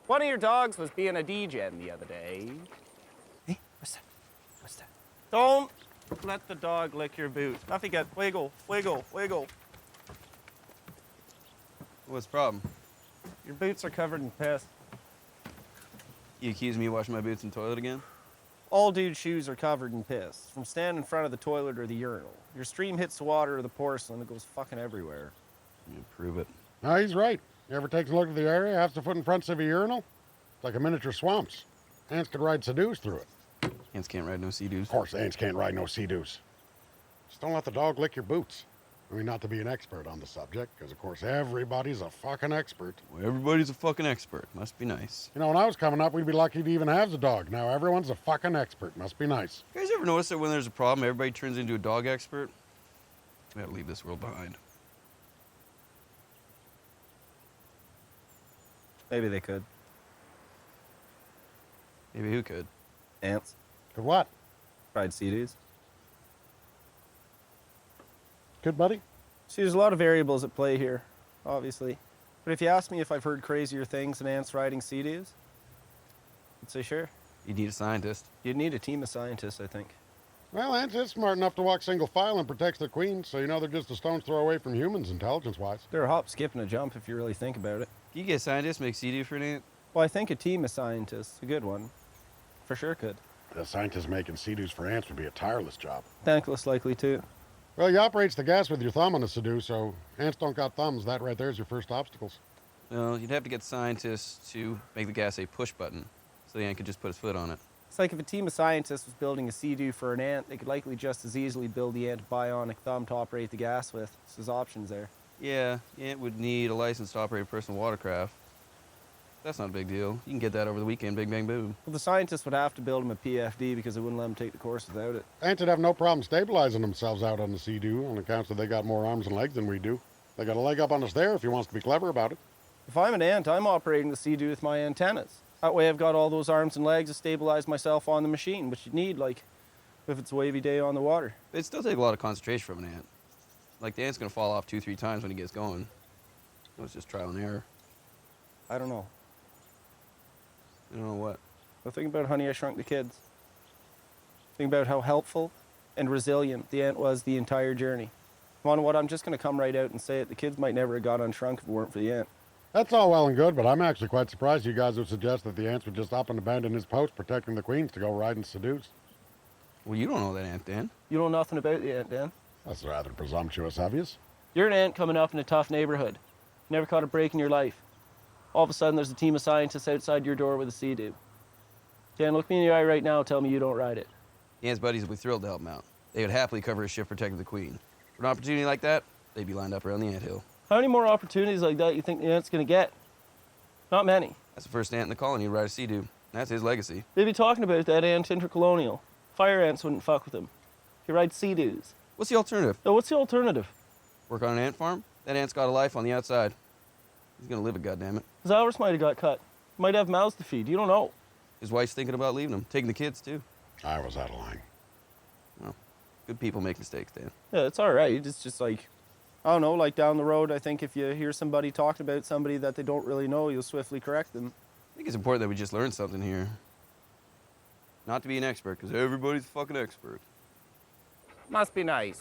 One of your dogs was being a degen the other day. Hey, what's that? What's that? Don't let the dog lick your boot. Off you get. Wiggle, wiggle, wiggle. What's the problem? Your boots are covered in piss. You accuse me of washing my boots in the toilet again? All dudes' shoes are covered in piss, from standing in front of the toilet or the urinal. Your stream hits the water or the porcelain, it goes fucking everywhere. You prove it. No, he's right. You ever take a look at the area, half the foot in front of a urinal? It's like a miniature swamps. Ants could ride Sea-Doos through it. Ants can't ride no Sea-Doos. Of course, ants can't ride no Sea-Doos. Just don't let the dog lick your boots. I mean, not to be an expert on the subject, because of course everybody's a fucking expert. Well, everybody's a fucking expert. Must be nice. You know, when I was coming up, we'd be lucky to even have the dog. Now everyone's a fucking expert. Must be nice. You guys ever notice that when there's a problem, everybody turns into a dog expert? We gotta leave this world behind. Maybe they could. Maybe who could? Ants. Good what? Ride Sea-Doos. Good, buddy? See, there's a lot of variables at play here, obviously. But if you ask me if I've heard crazier things than ants riding Sea-Doos, I'd say sure. You need a scientist. You'd need a team of scientists, I think. Well, ants is smart enough to walk single file and protects their queen, so you know they're just a stone's throw away from humans, intelligence-wise. They're a hop, skip, and a jump if you really think about it. Can you get a scientist to make Sea-Doo for an ant? Well, I think a team of scientists, a good one, for sure could. The scientists making Sea-Doos for ants would be a tireless job. Thankless likely too. Well, you operates the gas with your thumb on a Sea-Doo, so ants don't got thumbs. That right there is your first obstacles. Well, you'd have to get scientists to make the gas a push button, so the ant could just put his foot on it. It's like if a team of scientists was building a Sea-Doo for an ant, they could likely just as easily build the ant a bionic thumb to operate the gas with. So there's options there. Yeah, the ant would need a license to operate a personal watercraft. That's not a big deal. You can get that over the weekend, big bang boom. Well, the scientists would have to build him a PFD because they wouldn't let him take the course without it. Ants would have no problem stabilizing themselves out on the Sea-Doo on account that they got more arms and legs than we do. They got a leg up on us there if he wants to be clever about it. If I'm an ant, I'm operating the Sea-Doo with my antennas. That way I've got all those arms and legs to stabilize myself on the machine, which you'd need, like, if it's a wavy day on the water. It'd still take a lot of concentration from an ant. Like, the ant's gonna fall off 2-3 times when he gets going. It's just trial and error. I don't know. I don't know what. Well, think about Honey, I Shrunk the Kids. Think about how helpful and resilient the ant was the entire journey. On what, I'm just going to come right out and say it. The kids might never have got unshrunk if it weren't for the ant. That's all well and good, but I'm actually quite surprised you guys would suggest that the ants would just up and abandon his post protecting the queens to go riding Sea-Doos. Well, you don't know that ant, Dan. You know nothing about the ant, Dan. That's rather presumptuous of you. You're an ant coming up in a tough neighborhood. You never caught a break in your life. All of a sudden, there's a team of scientists outside your door with a Sea-Doo. Dan, look me in the eye right now, tell me you don't ride it. The ant's buddies would be thrilled to help him out. They would happily cover his shift protecting the queen. For an opportunity like that, they'd be lined up around the anthill. How many more opportunities like that you think the ant's going to get? Not many. That's the first ant in the colony to ride a Sea-Doo. That's his legacy. They'd be talking about that ant intercolonial. Fire ants wouldn't fuck with him. He rides Sea-Doos. What's the alternative? So what's the alternative? Work on an ant farm? That ant's got a life on the outside. He's gonna live it, goddammit. His hours might have got cut. Might have mouths to feed. You don't know. His wife's thinking about leaving him, taking the kids too. I was out of line. Well, good people make mistakes, Dan. Yeah, it's all right. It's just like, I don't know, like down the road, I think if you hear somebody talking about somebody that they don't really know, you'll swiftly correct them. I think it's important that we just learn something here. Not to be an expert, because everybody's a fucking expert. Must be nice.